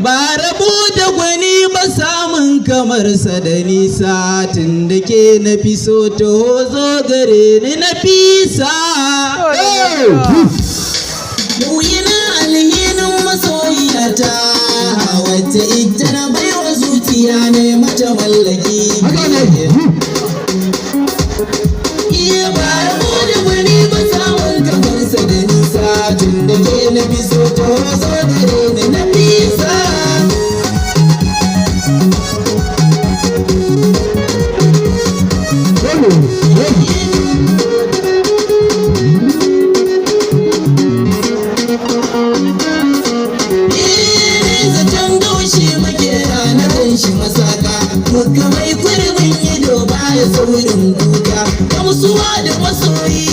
ba rabu da gwani ba samun kamar sa da nisa tun da ke na fi so to zo gare ni na fisa. Wuyina alhinin masoyiyata wacce ita na baiwa zuciya ne mata mallaki. Iya ba rabu da gwani ba samun kamar sa da nisa tun da ke na fi so to zo gare ni na fisa. Muka mai kurbin ido baya saurin kuka, gamsuwa da masoyi